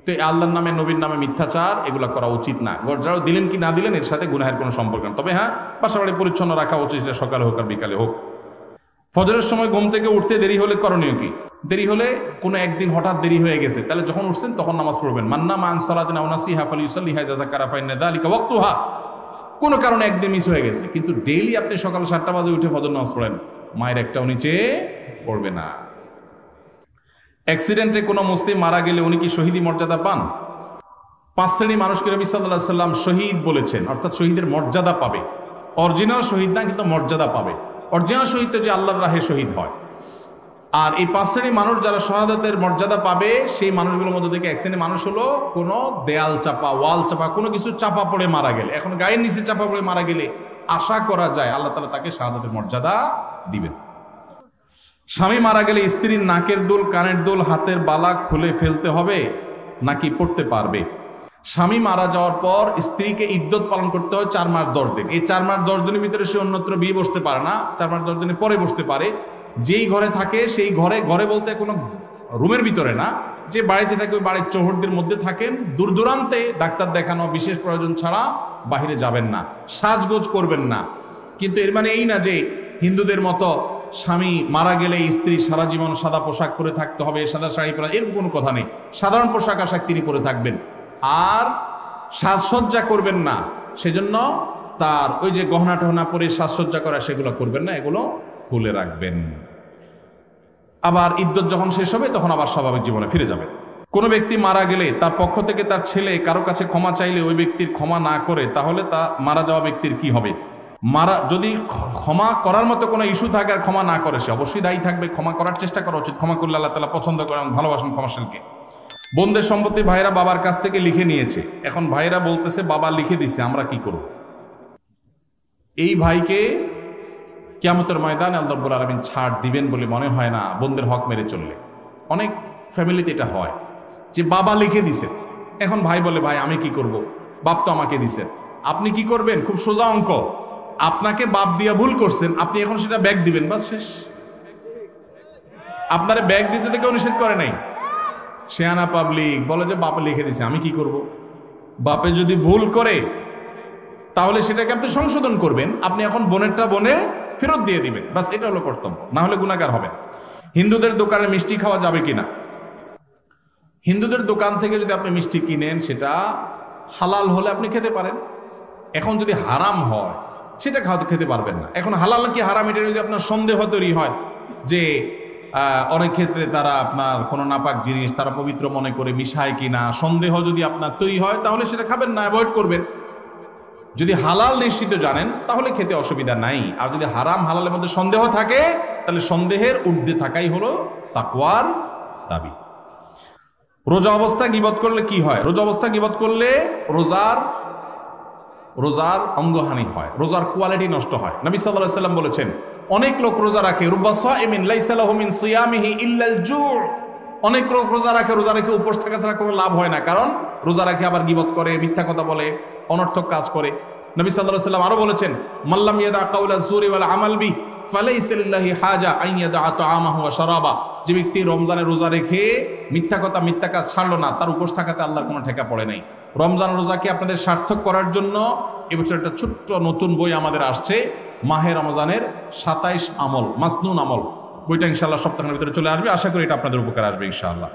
তো আল্লাহর নামে, নবীর নামে মিথ্যাচার এগুলা করা উচিত না। ঘর ঝাড়ু দিলেন কি না দিলেন এর সাথে গুনাহের কোনো সম্পর্ক না। তবে হ্যাঁ, বাসাবাড়ি পরিচ্ছন্ন রাখা উচিত, সেটা সকালে হোক আর বিকালে হোক। ফজরের সময় ঘুম থেকে উঠতে দেরি হলে করণীয় কি? দেরি হলে কোনো একদিন হঠাৎ দেরি হয়ে গেছে, তাহলে যখন উঠছেন তখন নামাজ পড়বেন। মান্না মান সালাতিন আও নাসিহা ফালিউসাল্লিহা ইযা যাকারা ফাইন্না যালিকা ওয়াক্তুহা। কোনো কারণে একদিন মিস হয়ে গেছে, কিন্তু ডেইলি আপনি সকাল 7টা বাজে উঠে ফজর নামাজ পড়েন, মায়ের একটাও নিচে পড়বে না। অ্যাক্সিডেন্টে কোনো মুসলিম মারা গেলে উনি কি শহীদি মর্যাদা পান? 5 শ্রেণী মানুষকে নবী সাল্লাল্লাহু আলাইহি সাল্লাম শহীদ বলেছেন, অর্থাৎ শহীদের মর্যাদা পাবে। অরিজিনাল শহীদ না, কিন্তু মর্যাদা পাবে। অরিজিনাল শহীদ তো যে আল্লাহর রাহে শহীদ হয়। আর এই 5 শ্রেণী মানুষ যারা শাহাদাতের মর্যাদা পাবে, সেই মানুষগুলোর মধ্যে থেকে এক শ্রেণী মানুষ হলো কোনো দেয়াল চাপা, ওয়াল চাপা, কোনো কিছু চাপা পড়ে মারা গেলে, এখন গায়ের নিচে চাপা পড়ে মারা গেলে আশা করা যায় আল্লাহ তাআলা তাকে শাহাদাতের মর্যাদা দিবেন। স্বামী মারা গেলে স্ত্রীর নাকের দুল, কানের দুল, হাতের বালা খুলে ফেলতে হবে নাকি পড়তে পারবে? স্বামী মারা যাওয়ার পর স্ত্রীকে ইদ্যত পালন করতে হয় 4 মাস 10 দিন। এই 4 মাস 10 দিনের ভিতরে সে অন্যত্র বিয়ে বসতে পারে না, 4 মাস 10 দিনের পরে বসতে পারে। যেই ঘরে থাকে সেই ঘরে, ঘরে বলতে কোনো রুমের ভিতরে না, যে বাড়িতে থাকে ওই বাড়ির চৌহদ্দির মধ্যে থাকেন। দূর দূরান্তে ডাক্তার দেখানো বিশেষ প্রয়োজন ছাড়া বাহিরে যাবেন না, সাজগোজ করবেন না। কিন্তু এর মানে এই না যে হিন্দুদের মতো স্বামী মারা গেলে স্ত্রী সারা জীবন সাদা পোশাক পরে থাকতে হবে, সাদা শাড়ি পরা, এরকম কোনো কথা নেই। সাধারণ পোশাক আশাক তিনি পরে থাকবেন। আর সাজসজ্জা করবেন না, সেজন্য তার ওই যে গহনা টহনা পরে সাজসজ্জা করা সেগুলো করবেন না, এগুলো খুলে রাখবেন। আবার ইদ্যত যখন শেষ হবে তখন আবার স্বাভাবিক জীবনে ফিরে যাবে। কোনো ব্যক্তি মারা গেলে তার পক্ষ থেকে তার ছেলে কারো কাছে ক্ষমা চাইলে ওই ব্যক্তির ক্ষমা না করে, তাহলে তা মারা যাওয়া ব্যক্তির কি হবে? যদি ক্ষমা করার মতো কোনো ইস্যু থাকে আর ক্ষমা না করে, সে অবশ্যই দায়ী থাকবে। ক্ষমা করার চেষ্টা করা উচিত। ক্ষমা করলে আল্লাহ তাআলা পছন্দ করেন এবং ভালোবাসেন ক্ষমাশীলকে। বোনদের সম্পত্তি ভাইরা বাবার কাছ থেকে লিখে নিয়েছে, এখন ভাইরা বলতেছে বাবা লিখে দিছে, আমরা কি করব? এই ভাইকে কিয়ামতের ময়দানে আল্লাহ রাব্বুল আলামিন ছাড় দিবেন বলে মনে হয় না, বোনদের হক মেরে চললে। অনেক ফ্যামিলিতে এটা হয় যে বাবা লিখে দিছে, এখন ভাই বলে ভাই আমি কি করব, বাপ তো আমাকে দিছে। আপনি কি করবেন? খুব সোজা অঙ্ক, আপনাকে বাপ দিয়া ভুল করছেন, আপনি এখন সেটা ব্যাগ দিবেন, বাস শেষ। আপনারে ব্যাগ দিতে তো কেউ নিষেধ করে নাই। শেয়ানা পাবলিক বলে যে বাপে লিখে দিছে, আমি কি করব? বাপে যদি ভুল করে তাহলে সেটাকে আপনি সংশোধন করবেন, আপনি এখন বোনেরটা বোনে ফেরত দিয়ে দিবেন, বাস এটা হলো কর্তব্য, না হলে গুনাহগার হবেন। হিন্দুদের দোকানে মিষ্টি খাওয়া যাবে কিনা? হিন্দুদের দোকান থেকে যদি আপনি মিষ্টি কিনেন, সেটা হালাল হলে আপনি খেতে পারেন। এখন যদি হারাম হয় সেটা খেতে পারবেন না। এখন হালাল কি হারাম এটা যদি আপনার সন্দেহ তৈরি হয় যে অনেক ক্ষেত্রে তারা আপনার কোনো নাপাক জিনিস তারা পবিত্র মনে করে মিশায় কিনা, সন্দেহ যদি আপনার তৈরি হয় তাহলে সেটা খাবেন না, অ্যাভয়েড করবেন। যদি হালাল নিশ্চিত জানেন তাহলে খেতে অসুবিধা নাই। আর যদি হারাম হালালের মধ্যে সন্দেহ থাকে তাহলে সন্দেহের ঊর্ধ্বে থাকাই হলো তাকওয়ার দাবি। রোজা অবস্থা গীবত করলে কি হয়? রোজা অবস্থা গীবত করলে রোজার অঙ্গহানি হয়, রোজার কোয়ালিটি নষ্ট হয়। নবী সাল্লাল্লাহু আলাইহি ওয়াসাল্লাম বলেছেন, অনেক লোক রোজা রাখে, রুব্বা সাইমিন লাইসা লাহু মিন সিয়ামিহি ইল্লাল জু', অনেক লোক রোজা রাখে, রোজা রেখে উপোস থাকা ছাড়া কোনো লাভ হয় না, কারণ রোজা রাখে আবার গীবত করে, মিথ্যা কথা বলে, অনর্থক কাজ করে। নবী সাল্লাল্লাহু আলাইহি ওয়াসাল্লাম আরো বলেছেন, মাল্লাম ইয়াদা কাউলা যুরি ওয়াল আমাল বি ফালাইসা লিল্লাহি হাজা আন ইয়াদা তাআমাহু ওয়া শারাবা, যে ব্যক্তি রমজানে রোজা রেখে মিথ্যা কথা মিথ্যা কাজ ছাড়লো না, তার উপোস থাকাতে আল্লাহর কোনো ঠেকা পড়ে নাই। রমজান রোজাকে আপনাদের সার্থক করার জন্য এবছর একটা ছোট্ট নতুন বই আমাদের আসছে, মাহে রমজানের 27 আমল, মাসনুন আমল। বইটা ইনশাআল্লাহ সপ্তাহের ভিতরে চলে আসবে, আশা করি এটা আপনাদের উপকার আসবে ইনশাআল্লাহ।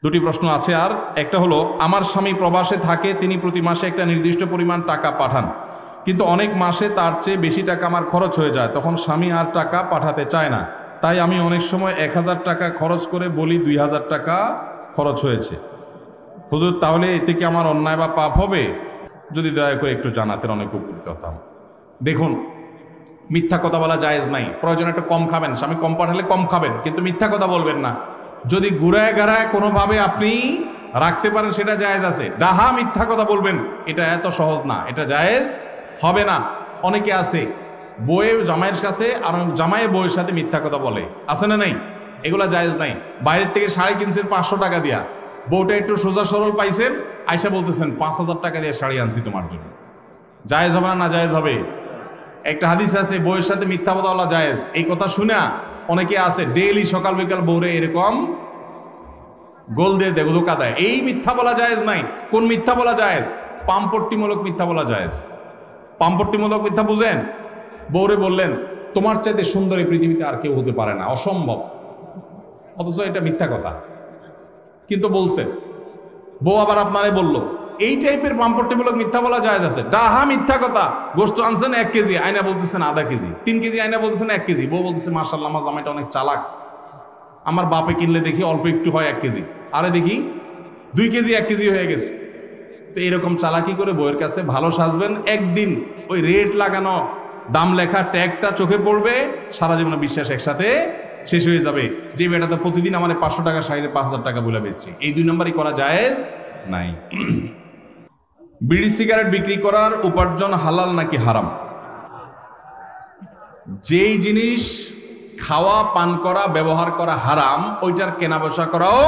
দুটি প্রশ্ন আছে আর, একটা হলো, আমার স্বামী প্রবাসে থাকে, তিনি প্রতি মাসে একটা নির্দিষ্ট পরিমাণ টাকা পাঠান, কিন্তু অনেক মাসে তার চেয়ে বেশি টাকা আমার খরচ হয়ে যায়, তখন স্বামী আর টাকা পাঠাতে চায় না, তাই আমি অনেক সময় 1000 টাকা খরচ করে বলি 2000 টাকা খরচ হয়েছে। হুজুর তাহলে এতে কি আমার অন্যায় বা পাপ হবে? যদি দয়া করে একটু জানাতেন অনেক উপকৃত হতাম। দেখুন, মিথ্যা কথা বলা জায়েজ নাই। প্রয়োজন একটু কম খাবেন, স্বামী কম পাঠালে কম খাবেন, কিন্তু মিথ্যা কথা বলবেন না। যদি গুড়ায় গাড়ায় কোনোভাবে আপনি রাখতে পারেন সেটা জায়েজ আছে। ডাহা মিথ্যা কথা বলবেন এটা এত সহজ না, এটা জায়েজ হবে না। অনেকে আছে বউয়ের জামাইয়ের সাথে আর জামাইয়ের বউয়ের সাথে মিথ্যা কথা বলে, আছে না নাই? এগুলা জায়েজ নাই। বাইরের থেকে শাড়ি কিনছেন 500 টাকা দিয়া, বউটা একটু সোজা সরল পাইছেন, আয়সা বলতেছেন 5000 টাকা দিয়ে শাড়ি আনছি তোমার জন্য। জায়েজ হবে না? না জায়েজ হবে। একটা হাদিস আছে বউয়ের সাথে মিথ্যা কথা বলা জায়েজ। এই কথা শুনে অনেকে আছে ডেইলি সকাল বিকাল বউরে এরকম গোল দিয়ে ধোকা দেয়। এই মিথ্যা বলা জায়েজ নাই। কোন মিথ্যা বলা জায়েজ? পামপট্টিমূলক মিথ্যা বলা জায়েজ। পামপট্টিমূলক মিথ্যা বুঝেন? বউরে বললেন তোমার চাইতে সুন্দর এই পৃথিবীতে আর কেউ হতে পারে না, অসম্ভব, অথচ এটা মিথ্যা কথা, কিন্তু বলছেন। বউ আবার আপনারে বলল, এই টাইপের পামপট্টিমূলক মিথ্যা বলা জায়েজ আছে। ডাহা মিথ্যা কথা, গোশত আনছেন 1 কেজি, আয়না বলতেছেন আধা কেজি, 3 কেজি আয়না বলতেছেন 1 কেজি। বউ বলতেছে মাশাআল্লাহ আমার জামাইটা অনেক চালাক, আমার বাপে কিনলে দেখি অল্প একটু হয় 1 কেজি, আরে দেখি 2 কেজি 1 কেজি হয়ে গেছে। তো এরকম চালাকি করে বউয়ের কাছে ভালো সাজবেন, একদিন ওই রেট লাগানো দাম লেখা ট্যাগটা চোখে পড়বে, সারা জীবনে বিশ্বাস একসাথে শেষ হয়ে যাবে। যে বেটাতে প্রতিদিন আমার 500 টাকা শাড়িতে 5000 টাকা বলে বেচছে, এই 2 নম্বরই করা জায়েজ নাই। বিড়ি সিগারেট বিক্রি করার উপার্জন হালাল নাকি হারাম? যেই জিনিস খাওয়া পান করা ব্যবহার করা হারাম, ওইটার কেনা বেচা করাও।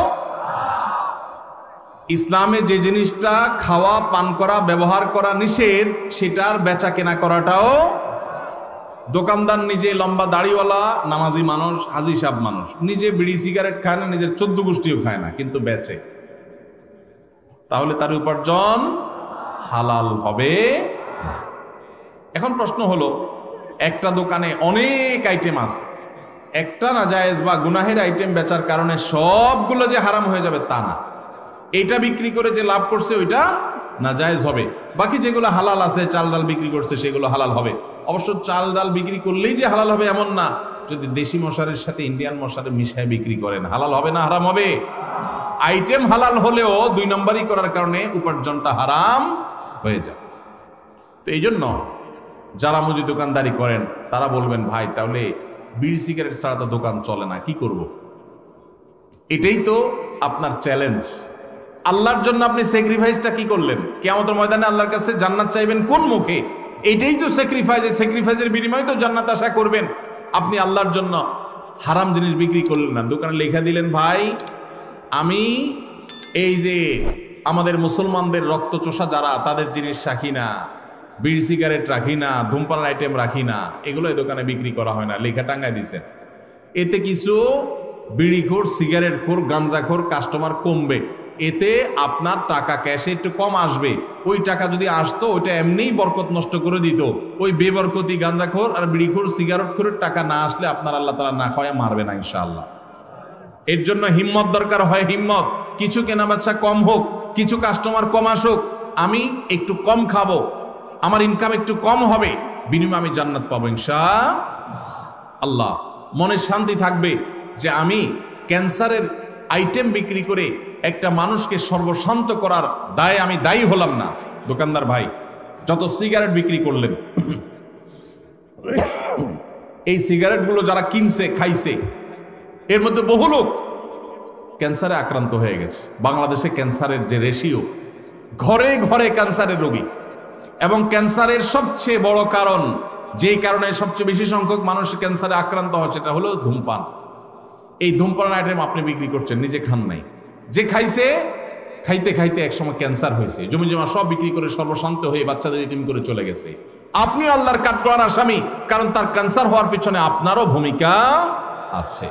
ইসলামে যে জিনিসটা খাওয়া পান করা ব্যবহার করা নিষেধ, সেটার বেচা কেনা করাটাও। দোকানদার নিজে লম্বা দাড়িওয়ালা নামাজি মানুষ, হাজি সাহেব মানুষ, নিজে বিড়ি সিগারেট খায় না, নিজের 14 গোষ্ঠীও খায় না, কিন্তু বেচে, তাহলে তার উপার্জন হালাল হবে। এখন প্রশ্ন হলো, একটা দোকানে অনেক আইটেম আছে, একটা নাজায়েজ বা গুনাহের আইটেম বেচার কারণে সবগুলো যে হারাম হয়ে যাবে তা না। এটা বিক্রি করে যে লাভ করছে ওইটা নাজায়েজ হবে। বাকি যেগুলো হালাল আছে, চাল ডাল বিক্রি করছে, সেগুলো হালাল হবে। অবশ্য চাল ডাল বিক্রি করলেই যে হালাল হবে এমন না। যদি দেশি মশারের সাথে ইন্ডিয়ান মশারের মিশায় বিক্রি করেন, হালাল হবে না হারাম হবে? আইটেম হালাল হলেও 2 নম্বরই করার কারণে উপার্জনটা হারাম হয়ে যায়। তো এই জন্য যারা মুদি দোকানদারি করেন তারা বলবেন, ভাই তাহলে বিড়ি সিগারেট ছাড়া তো দোকান চলে না, কি করব? এটাই তো আপনার চ্যালেঞ্জ। আল্লাহর জন্য আপনি স্যাক্রিফাইসটা কি করলেন? কিয়ামতের ময়দানে আল্লাহর কাছে জান্নাত চাইবেন কোন মুখে? এইটাই তো স্যাক্রিফাইস। এই স্যাক্রিফাইসের বিনিময়ে তো জান্নাত আশা করবেন। আপনি আল্লাহর জন্য হারাম জিনিস বিক্রি করলেন না, দোকানে লেখা দিলেন, ভাই আমি এই যে আমাদের মুসলমানদের রক্ত চোষা যারা, তাদের জিনিস রাখি না, বিড়ি সিগারেট রাখি না, ধূমপান আইটেম রাখি না, এগুলো এই দোকানে বিক্রি করা হয় না, লেখা টাঙ্গায় দিছেন। এতে কিছু বিড়িখোর, সিগারেটখোর, গাঞ্জাখোর কাস্টমার কমবে, এতে আপনার টাকা ক্যাশে একটু কম আসবে। ওই টাকা যদি আসতো ওইটা এমনিই বরকত নষ্ট করে দিত। ওই বেবরকতি গাঞ্জাখোর আর বিড়িখোর, সিগারেটখোরের টাকা না আসলে আপনার আল্লাহ তাআলা না খাওয়ায় মারবে না ইনশাআল্লাহ। এর জন্য হিম্মত দরকার হয়, হিম্মত। কিছু কেনাবেচা কম হোক, কিছু কাস্টমার কম আসুক, আমি একটু কম খাবো, আমার ইনকাম একটু কম হবে, বিনিময়ে আমি জান্নাত পাবো ইনশাআল্লাহ। মনে শান্তি থাকবে যে আমি ক্যান্সারের আইটেম বিক্রি করে একটা মানুষকে সর্বশান্ত করার দায়ে আমি দায়ী হলাম না। দোকানদার ভাই যত সিগারেট বিক্রি করলেন, এই সিগারেটগুলো যারা কিনছে, খাইছে, এর মধ্যে বহু লোক ক্যান্সারে আক্রান্ত হয়ে গেছে। বাংলাদেশে ক্যান্সারের যে রেশিও, ঘরে ঘরে ক্যান্সারের রোগী, এবং ক্যান্সারের সবচেয়ে বড় কারণ, যেই কারণে সবচেয়ে বেশি সংখ্যক মানুষ ক্যান্সারে আক্রান্ত হয়, সেটা হলো ধূমপান। এই ধূমপান আইটেম আপনি বিক্রি করছেন, নিজে খান নাই, যে খাইছে, খাইতে খাইতে একসময় ক্যান্সার হয়েছে, জমি জমা সব বিক্রি করে সর্বশান্ত হয়ে বাচ্চাদের ইতিম করে চলে গেছে। আপনি আল্লাহর কাঠগড়ার আসামি, কারণ তার ক্যান্সার হওয়ার পিছনে আপনারও ভূমিকা আছে।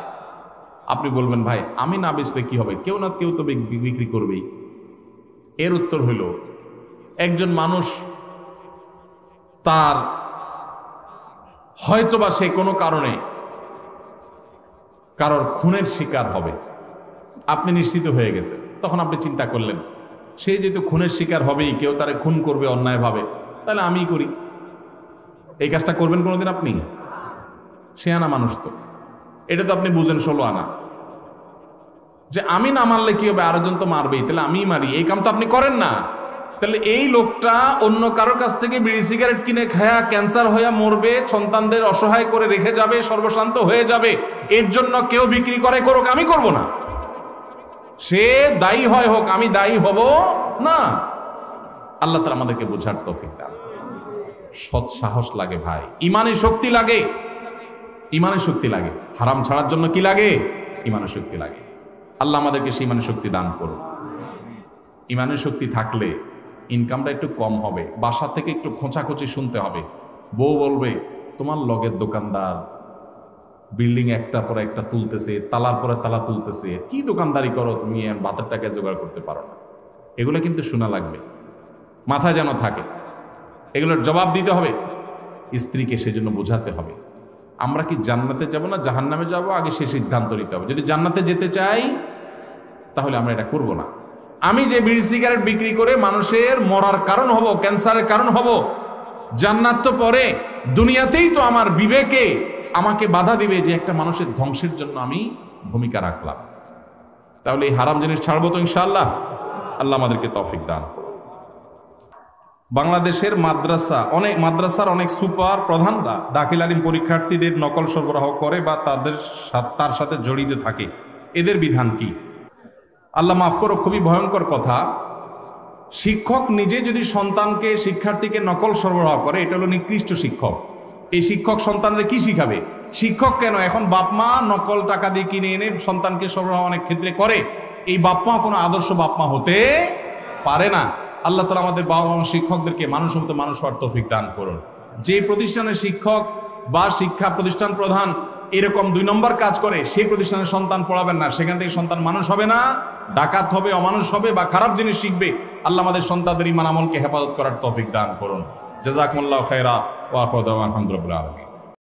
আপনি বলবেন, ভাই আমি না বেচলে কি হবে? কেউ না কেউ তো বিক্রি করবেই। এর উত্তর হইল, একজন মানুষ তার হয়তোবা সে কোনো কারণে কারোর খুনের শিকার হবে, আপনি নিশ্চিত হয়ে গেছে, তখন আপনি চিন্তা করলেন সে যেহেতু খুনের শিকার হবেই, কেউ তারে খুন করবে অন্যায়ভাবে, তাহলে আমিই করি। এই কাজটা করবেন কোনোদিন আপনি? সে আনা মানুষ তো, এটা তো আপনি বুঝেন 16 আনা, যে আমি না মারলে কি হবে, আরেকজন তো মারবেই, তাহলে আমিই মারি, এই কাম তো আপনি করেন না। তাহলে এই লোকটা অন্য কারোর কাছ থেকে বিড়ি সিগারেট কিনে খায়া ক্যান্সার হয়ে মরবে, সন্তানদের অসহায় করে রেখে যাবে, সর্বশান্ত হয়ে যাবে। এর জন্য কেউ বিক্রি করে করুক, আমি করব না। সে দায়ী হয় হোক, আমি দায়ী হব না। আল্লাহ তাআলা আমাদেরকে বোঝার তৌফিক দান। সৎ সাহস লাগে ভাই, ইমানের শক্তি লাগে, ইমানের শক্তি লাগে। হারাম ছাড়ার জন্য কি লাগে? ইমানের শক্তি লাগে। আল্লাহ আমাদেরকে সেই ইমানের শক্তি দান করুন। ইমানের শক্তি থাকলে ইনকামটা একটু কম হবে, বাসা থেকে একটু খোঁচাখুচি শুনতে হবে। বউ বলবে, তোমার লগের দোকানদার বিল্ডিং একটার পর একটা তুলতেছে, তালার পরে তালা তুলতেছে, কি দোকানদারি করো তুমি, ভাতের টাকা জোগাড় করতে পারো না। এগুলো কিন্তু শোনা লাগবে, মাথায় যেন থাকে, এগুলোর জবাব দিতে হবে। স্ত্রীকে সেজন্য বোঝাতে হবে, আমরা কি জান্নাতে যাব না জাহান্নামে যাব, আগে সে সিদ্ধান্ত নিতে হবে। যদি জান্নাতে যেতে চাই তাহলে আমরা এটা করব না। আমি যে বিড়ি সিগারেট বিক্রি করে মানুষের মরার কারণ হব, ক্যান্সারের কারণ হব, জান্নাত তো পরে, দুনিয়াতেই তো আমার বিবেকে আমাকে বাধা দিবে যে একটা মানুষের ধ্বংসের জন্য আমি ভূমিকা রাখলাম। তাহলে এই হারাম জিনিস ছাড়বো তো ইনশাআল্লাহ। আল্লাহ আমাদেরকে তৌফিক দান। বাংলাদেশের মাদ্রাসার অনেক সুপার প্রধানরা দাখিল আলিম পরীক্ষার্থীদের নকল সরবরাহ করে বা তার সাথে জড়িত থাকে, এদের বিধান কি? আল্লাহ মাফ করো, খুবই ভয়ঙ্কর কথা। শিক্ষক নিজে যদি সন্তানকে, শিক্ষার্থীকে নকল সরবরাহ করে, এটা হলো নিকৃষ্ট শিক্ষক। এই শিক্ষক সন্তানরা কি শিখাবে? শিক্ষক কেন, এখন বাপ মা নকল টাকা দিয়ে কিনে এনে সন্তানকে সরবরাহ অনেক ক্ষেত্রে করে। এই বাপ মা কোনো আদর্শ বাপ মা হতে পারে না। আল্লাহ তাআলা আমাদের বাবা মা শিক্ষকদেরকে মানুষ মতো মানুষ হওয়ার তৌফিক দান করুন। যে প্রতিষ্ঠানের শিক্ষক বা শিক্ষা প্রতিষ্ঠান প্রধান এরকম 2 নম্বর কাজ করে, সেই প্রতিষ্ঠানের সন্তান পড়াবেন না, সেখান থেকে সন্তান মানুষ হবে না, ডাকাত হবে, অমানুষ হবে বা খারাপ জিনিস শিখবে। আল্লাহ আমাদের সন্তানদের ঈমান আমলকে হেফাজত করার তৌফিক দান করুন। জাযাকুমুল্লাহু খায়রা ওয়া আখিরু দাওয়ানা আলহামদুলিল্লাহ।